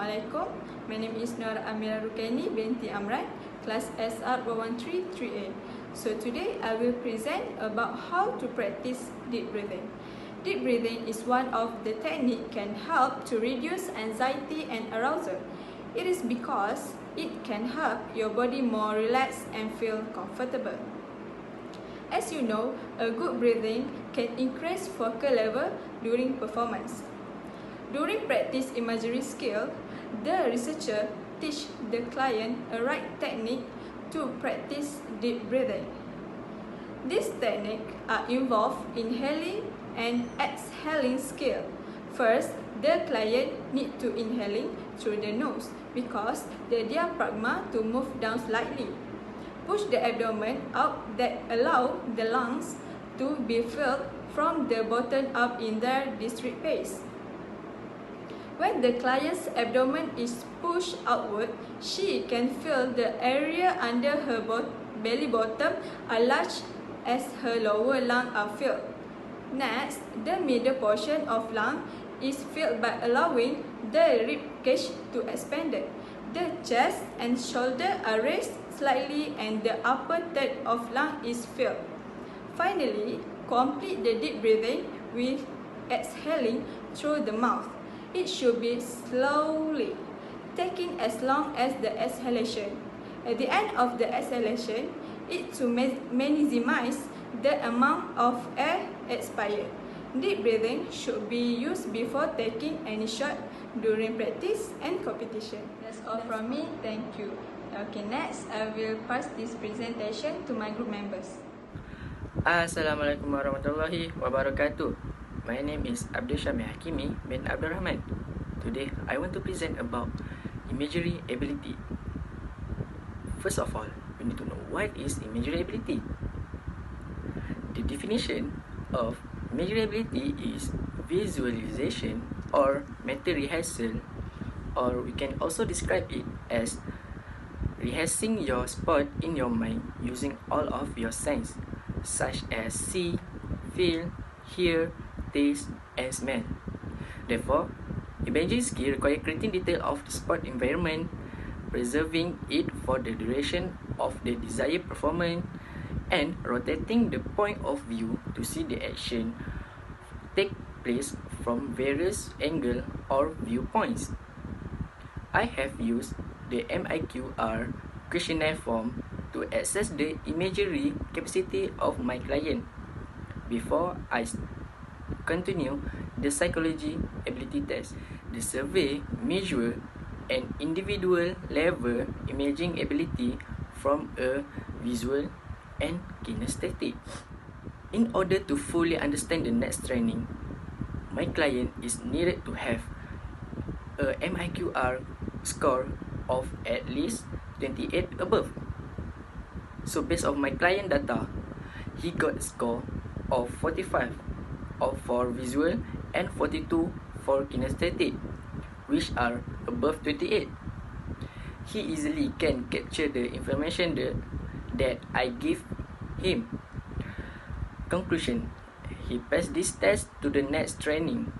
Assalamualaikum. My name is Amirah Rukaini binti Amran, class SR1133A. So today I will present about how to practice deep breathing. Deep breathing is one of the technique can help to reduce anxiety and arousal. It is because it can help your body more relaxed and feel comfortable. As you know, a good breathing can increase focal level during performance. During practice imagery skill, the researcher teach the client a right technique to practice deep breathing. These techniques are involved inhaling and exhaling skill. First, the client need to inhaling through the nose because the diaphragm to move down slightly. Push the abdomen out that allow the lungs to be filled from the bottom up in their discrete pace. When the client's abdomen is pushed outward, she can feel the area under her belly bottom are large as her lower lungs are filled. Next, the middle portion of lung is filled by allowing the rib cage to expand. The chest and shoulder are raised slightly and the upper third of lung is filled. Finally, complete the deep breathing with exhaling through the mouth. It should be slowly, taking as long as the exhalation. At the end of the exhalation, it to minimize the amount of air expired. Deep breathing should be used before taking any shot during practice and competition. That's all from me. Thank you. Okay, next I will pass this presentation to my group members. Assalamualaikum warahmatullahi wabarakatuh. My name is Abdul Hakimy bin Abdul Rahman. Today I want to present about imagery ability. First of all, we need to know what is imagery ability. The definition of imagery ability is visualization or mental rehearsal, or we can also describe it as rehearsing your spot in your mind using all of your senses, such as see, feel, hear, taste, and smell. Therefore, imagery skill requires creating detail of the spot environment, preserving it for the duration of the desired performance, and rotating the point of view to see the action take place from various angles or viewpoints. I have used the MIQR questionnaire form to assess the imagery capacity of my client. Before I continue the psychology ability test, the survey measures an individual level imaging ability from a visual and kinesthetic. In order to fully understand the next training, my client is needed to have a MIQR score of at least 28 above. So based on my client data, he got a score of 45 for visual and 42 for kinesthetic, which are above 28. He easily can capture the information that I give him. Conclusion: he passed this test to the next training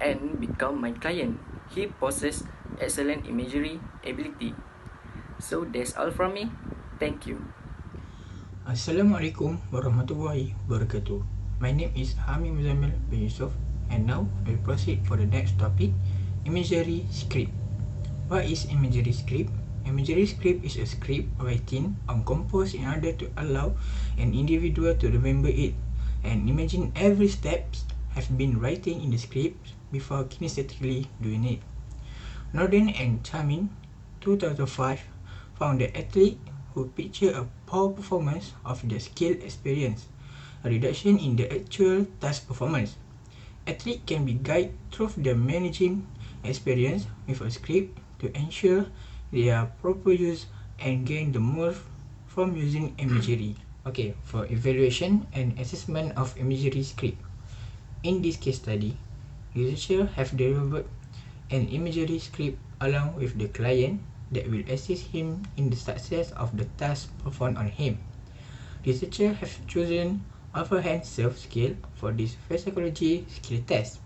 and become my client. He possesses excellent imagery ability. So that's all from me. Thank you. Assalamualaikum warahmatullahi wabarakatuh. My name is Hamim Muzzamil bin Yusuf, and now we'll proceed for the next topic, imagery script. What is imagery script? Imagery script is a script written or composed in order to allow an individual to remember it and imagine every step have been written in the script before kinesthetically doing it. Norton and Syamill, 2005, found that athletes who picture a poor performance of the skill experience a reduction in the actual task performance. Athletes can be guided through the managing experience with a script to ensure their proper use and gain the most from using imagery. Okay, for evaluation and assessment of imagery script. In this case study, researchers have developed an imagery script along with the client that will assist him in the success of the task performed on him. Researchers have chosen overhand self skill for this physiology skill test.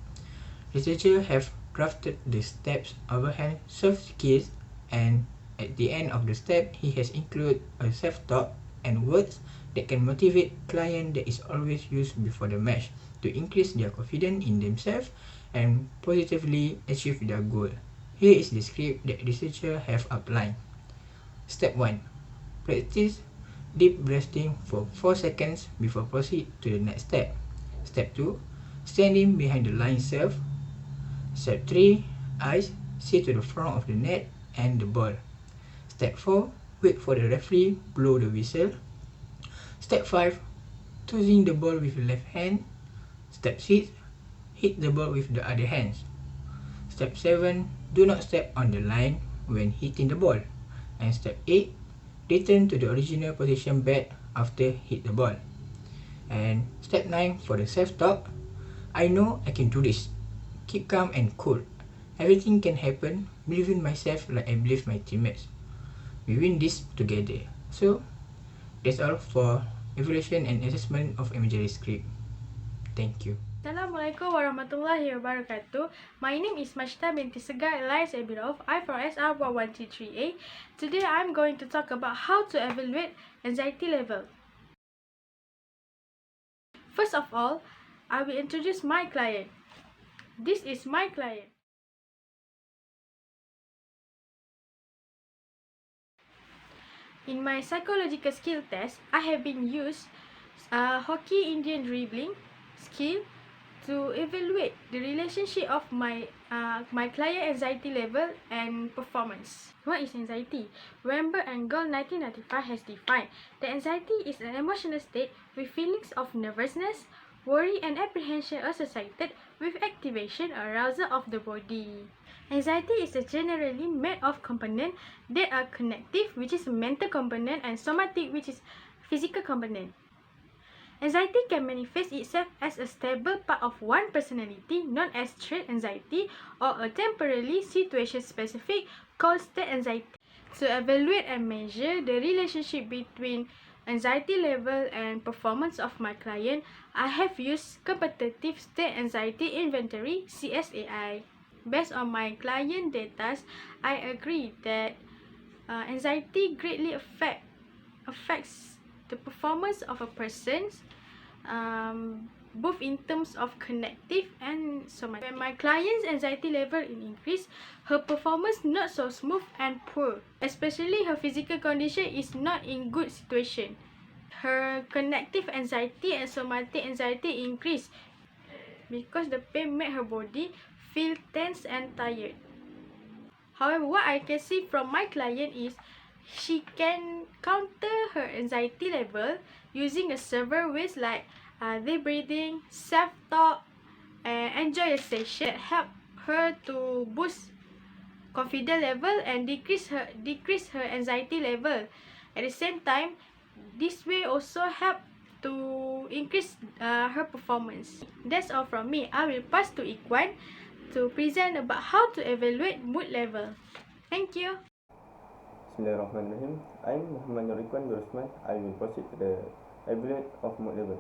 Researchers have crafted the steps overhand soft skills, and at the end of the step he has included a self-talk and words that can motivate client that is always used before the match to increase their confidence in themselves and positively achieve their goal. Here is the script that researchers have outlined. Step 1. Practice deep breathing for 4 seconds before proceed to the next step. Step 2. Standing behind the line serve. Step 3. Eyes see to the front of the net and the ball. Step 4. Wait for the referee blow the whistle. Step 5. Tossing the ball with the left hand. Step 6. Hit the ball with the other hand. Step 7. Do not step on the line when hitting the ball. And step 8. Return to the original position bat after hit the ball. And step 9 for the self-talk. I know I can do this. Keep calm and cool. Everything can happen. Believe in myself like I believe my teammates. We win this together. So that's all for evaluation and assessment of imagery script. Thank you. Assalamualaikum warahmatullahi wabarakatuh. My name is Mashitah binti Segar Elias Abirov. I'm from SR11338. Today I'm going to talk about how to evaluate anxiety level. First of all, I will introduce my client. This is my client. In my psychological skill test, I have been used hockey Indian dribbling skill to evaluate the relationship of my client anxiety level and performance. What is anxiety? Remember, Engel 1995 has defined that anxiety is an emotional state with feelings of nervousness, worry and apprehension associated with activation or arousal of the body. Anxiety is generally made of components that are cognitive, which is a mental component, and somatic, which is physical component. Anxiety can manifest itself as a stable part of one personality known as trait anxiety, or a temporarily situation-specific called state anxiety. To evaluate and measure the relationship between anxiety level and performance of my client, I have used Competitive State Anxiety Inventory (CSAI). Based on my client data, I agree that anxiety greatly affects the performance of a person, both in terms of cognitive and somatic. When my client's anxiety level increase, her performance not so smooth and poor, especially her physical condition is not in good situation. Her cognitive anxiety and somatic anxiety increase because the pain made her body feel tense and tired. However, what I can see from my client is she can counter her anxiety level using a several ways like deep breathing, self-talk, and enjoy a session that help her to boost confidence level and decrease her anxiety level. At the same time, this way also help to increase her performance. That's all from me. I will pass to Ikhwan to present about how to evaluate mood level. Thank you. Bismillahirrahmanirrahim. I'm Muhamad Nur Ikhwan. I will proceed to the evaluate of mood level.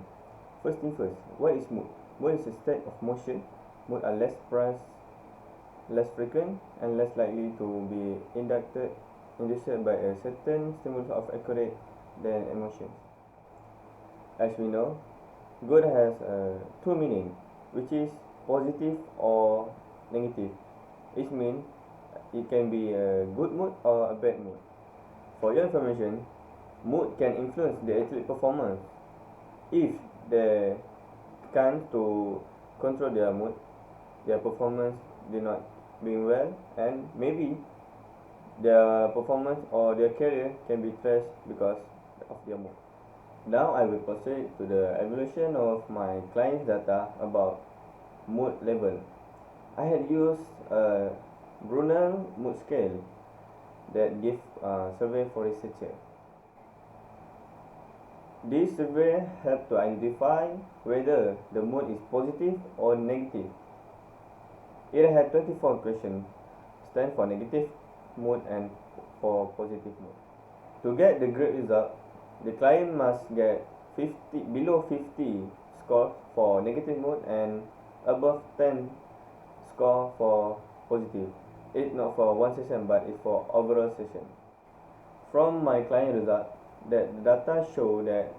First thing first, what is mood? Mood is a state of motion. Mood are less frequent and less likely to be induced by a certain stimulus of accurate than emotions. As we know, good has two meanings, which is positive or negative. It means it can be a good mood or a bad mood. For your information, mood can influence the athlete performance. If they can't to control their mood, their performance do not doing well, and maybe their performance or their career can be trashed because of their mood. Now I will proceed to the evaluation of my client's data about mood level. I had used a Brunel mood scale that give survey for researcher. This survey helped to identify whether the mood is positive or negative. It had 24 questions, stand for negative mood and for positive mood. To get the great result, the client must get below 50 score for negative mood and above 10 score for positive. It's not for one session, but it's for overall session. From my client result, that the data show that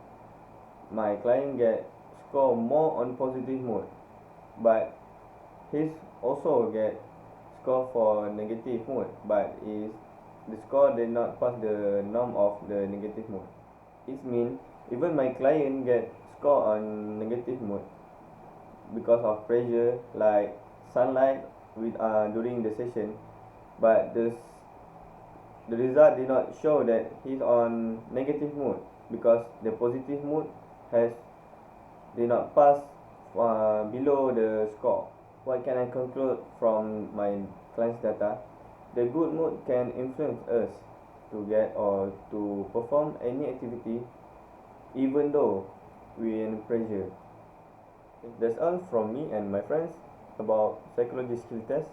my client get score more on positive mode, but his also get score for negative mode, but the score did not pass the norm of the negative mode. It means even my client get score on negative mode because of pressure like sunlight during the session, but the result did not show that he's on negative mode because the positive mood did not pass below the score. What can I conclude from my client's data? The good mood can influence us to get or to perform any activity even though we're in pressure. That's all from me and my friends about psychology skill test,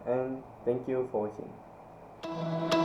and thank you for watching.